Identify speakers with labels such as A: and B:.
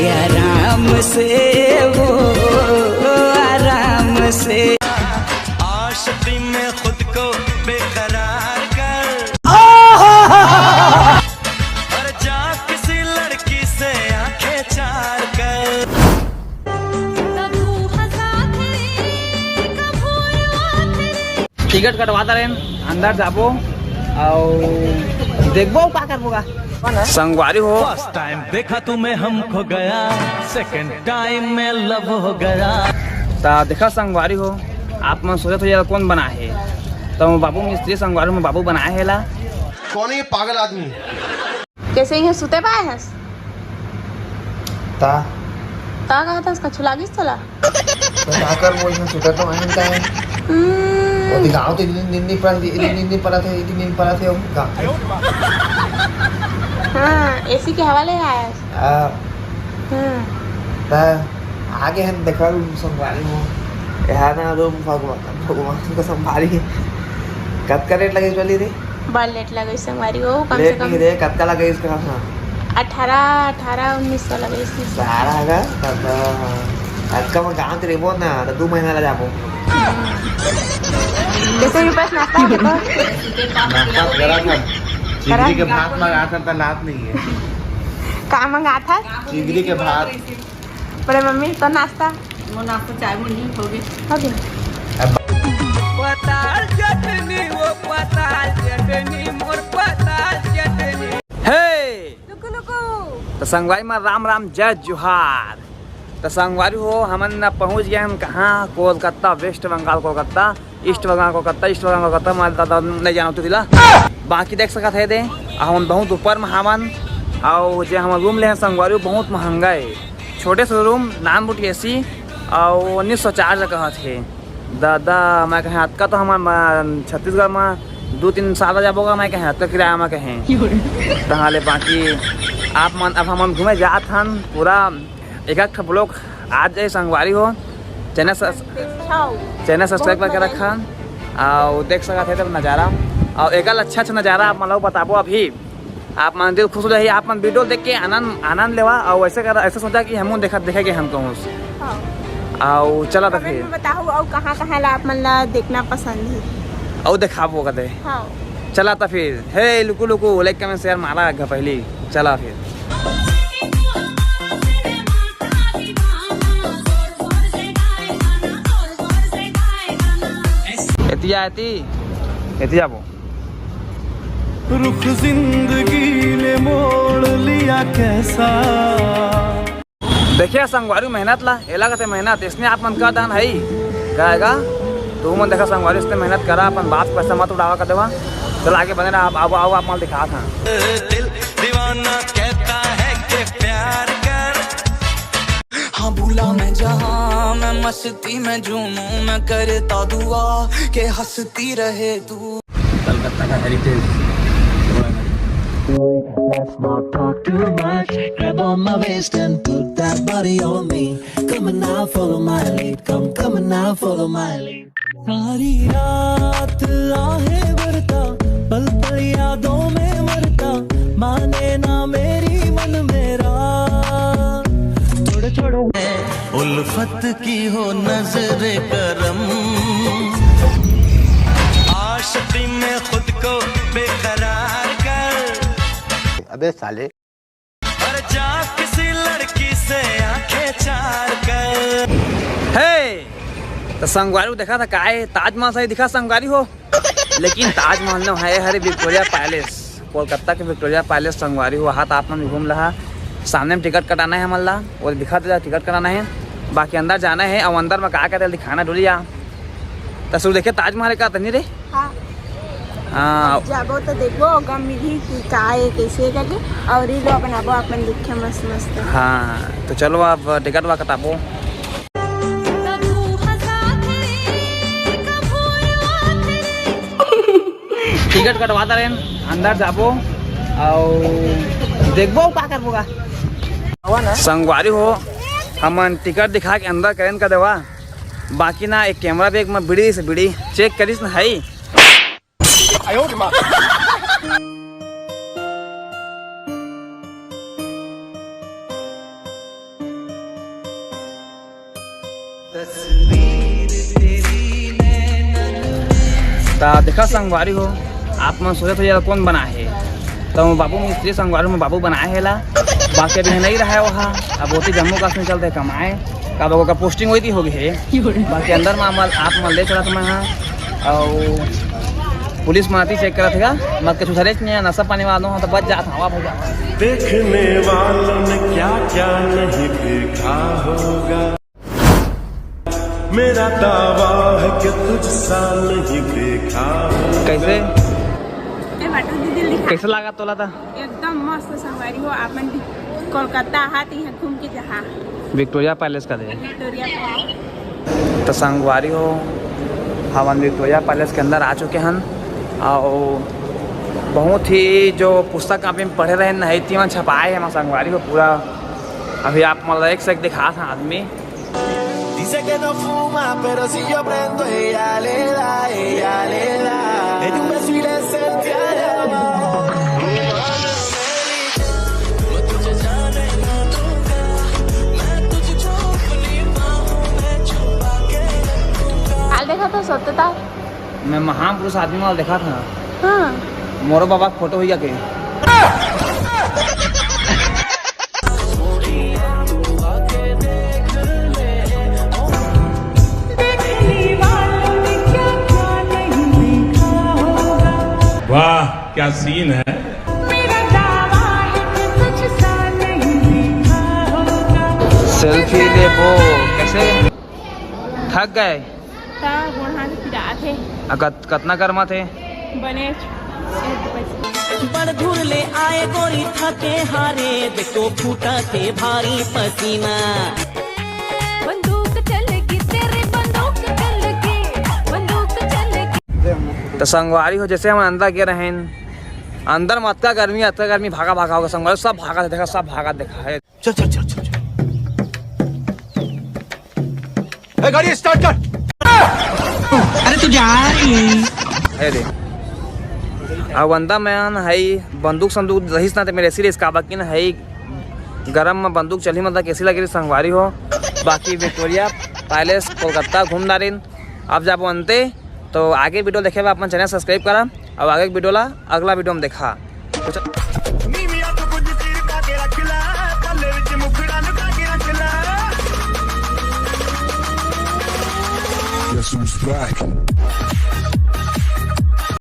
A: आराम से वो आराम से आशिकी में खुद को बेकरार कर और जा किसी लड़की से आंखें चार कर।
B: टिकट कटवाता रहे अंदर जाबो और देखबो का करबोगा। संगवारी हो
A: फर्स्ट टाइम देखा तुम्हें हमको गया, सेकंड टाइम में लव हो गया।
B: ता देखा संगवारी हो आप मन सोचत हो यार कौन बना है, तो बाबू मिस्त्री संगवारी में बाबू बनाए है ला।
C: कौन है ये पागल आदमी?
D: कैसे यहाँ सुते पाए हैं?
C: ता
D: कहा था उसका छुलागिस चला
C: तो जाकर वो इसमें सुता तो नहीं है। वो गाँव तो दिन पड़ा थे
D: हाँ एसी के हवाले आया।
C: आगे हम देखा संभाली हो यहाँ ना रूम भगवान को संभाली कब का रेट लगे चली रे?
D: बड़ लेट लगे संगवारी हो कम से कम
C: रे कब का लगे इसका?
D: 1800-1900 लगे इसमें।
C: सारा है तब आज का मैं गाँव तेरे बोल ना 2 महीना लगा जाबो।
D: कैसे रुपये नाश्ता
C: नाश्ता करा था चिगरी के भात मंगा था तो लात नहीं है।
D: कहाँ मंगा था?
C: चिगरी के भात।
D: बड़े मम्मी तो नाश्ता
E: वो नाश्ता चाय मुंडी हो गई।
A: पताल चटनी वो पताल चटनी मोर पताल चटनी।
B: हे
D: लुकु लुकु
B: तो संगवारी में राम राम जय जोहार। तो संगवारी हो हमन पहुंच गए हम कहाँ? Kolkata, west Bengal Kolkata, east Bengal Kolkata, east Bengal Kolkata में दादा नहीं जाना तो दिला। बाकी देख सकत है दे हम बहुत ऊपर में हमन और जो हम रूम ले हैं संगवारी बहुत महंगा है। छोटे से रूम नाम बुटी एसी और 1904 कहत है दादा। मैं कहें आज का तो हमारे छत्तीसगढ़ में 2-3 साल जाबोगा। मैं कहें आज का किराया में कहें तहाँ बाकी आप मन अब हम घूमे जात हन पूरा एक ब्लॉक आज जाए संगवारी हो। चैनल सब्सक्राइब करके रखा और देख सकते थे तब नज़ारा और एक अच्छा नज़ारा आप मतलब बताबो। अभी आप मन दिल खुश हो जाइए, आप मन वीडियो देख के आनंद लेवा और ऐसे सोचा कि हम देखेंगे हम कहूँ और चला तो फिर
D: बताओ और कहाँ ला आप मन ला देखना पसंद है
B: और दिखाबो कदे। चला तो फिर हे लुकु लुकु लाइक कमेंट शेयर मारा पहली। चला फिर एती जाबो।
A: रुख जिंदगी ने मोड़ लिया कैसा।
B: देखिए संगवारी मेहनत ला एला कहते मेहनत इसने आप मन का दान है कहेगा तो मन देखा संगवारी इसने मेहनत करा अपन बात पैसा मत उड़ावा कर देवा। चल आगे बने आप आओ आप माल दिखा था।
A: दिल दीवाना कहता है कि प्यार कर। हाँ भूला मैं जहाँ मैं मस्ती में झूमूं मैं करता दुआ के हंसती रहे तू।
B: कलकत्ता का heritage.
F: Let's not talk too much. Grab on my waist and put that body on me. Come on now, follow my lead. Come on now, follow my lead. सारी रात आहें भरता, पल पल यादों में मरता, माने ना मेरी मन मेरा। छोड़ो
A: उल्फत की हो नजर करम, आशिकी में खुद को बेकरार कर।
C: अबे साले
A: और जा किसी लड़की से आंखें चार कर।
B: हे तो संगवारी देखा था काय ताजमहल सही दिखा संगवारी हो लेकिन ताजमहल न है हरे विक्टोरिया पैलेस कोलकाता के विक्टोरिया पैलेस संगवारी हो। हाथ आप मन घूम रहा सामने में टिकट कटाना है हमला और दिखा दे टिकट कराना है। बाकी अंदर जाना है और अंदर में क्या कहते हैं दिखाना डोलिया तस्वीर देखे ताजमहल का तनी रे।
D: हाँ जाबो तो देखो गम मिली कि का है कैसे करके और ये लोग बनाबो अपन दिखे मस्त मस्त।
B: हाँ तो चलो आप टिकट वा कटाबो। टिकट कटवाता रहे अंदर जाबो और देखबो का करबोगा। संगवारी हो हम टिकट दिखा के अंदर करें का देवा। बाकी ना एक कैमरा बैग में बीड़ी से बीड़ी चेक करीस ना है। देखा संगवारी हो, आप मन सोचे तो यार कौन बना है, तो बाबू मिस्त्री संगवारी में बाबू बनाए है ला, बाकी अभी नहीं रहा है वहाँ। अब वो तो जम्मू कश्मीर चलते कमाए का लोगों का पोस्टिंग हुई थी हो गई है। बाकी अंदर में आप मन ले चला था मैं यहाँ, और पुलिस माती चेक करा था मत के छुछरे नशा पानी वालों तो बच जाता हवा भूजा।
G: देखने वालों ने क्या क्या नहीं देखा होगा, मेरा दावा है कि तुझसा नहीं देखा होगा।
B: कैसे
D: ए बाटू दीदी लिखा
B: कैसे लगा तोला था?
D: एकदम मस्त संगवारी हो। आपन कोलकाता हाथ यहाँ घूम के जहाँ
B: विक्टोरिया पैलेस का दे
D: विक्टोरिया पैलेस।
B: तो संगवारी हो, हम विक्टोरिया पैलेस के अंदर आ चुके हैं, और बहुत ही जो पुस्तक आप में पढ़े रहे नहीं थी छपाए हैं संगवारी को पूरा। अभी आप मतलब एक से एक दिखा था आदमी।
F: Dice que no fuma, pero si yo prendo, ella le da, ella le da. Le di un beso y le sentí el amor.
D: हाल देखा था सत्यता।
B: मैं महापुरुष आदमी वाला देखा था।
D: हाँ
B: मोरो बाबा का फोटो हुई के
G: वाह क्या सीन है।
B: सेल्फी ले वो कैसे थक गए
D: थे
B: कितना कर्मा थे
D: बने
F: बड़धुर ले आए गोरी थके हारे, देखो फूटा थे भारी पसीना।
D: बंदूक चलेगी तेरी बंदूक चलेगी, बंदूक चलेगी।
B: तो संगवारी हो जैसे हम अंदर गए रहे अंदर में अत्ता गर्मी भागा भागा होगा। संगवारी सब भागा देखा, सब भागा देखा है।
F: चल चल चल चल
G: गाड़ी स्टार्ट कर।
F: अरे तू जा रही
B: है रे अब अंदर में है बंदूक संदूक रहीस ना मेरे ऐसी इसका बाकी ना है गरम में बंदूक चली मतलब कैसी लगी संगवारी हो। बाकी विक्टोरिया पैलेस कोलकाता घूम डारिन। अब जब बनते तो आगे वीडियो देखे अपन चैनल सब्सक्राइब करा, अब आगे वीडियो ला अगला वीडियो में देखा।
G: Guess who's back?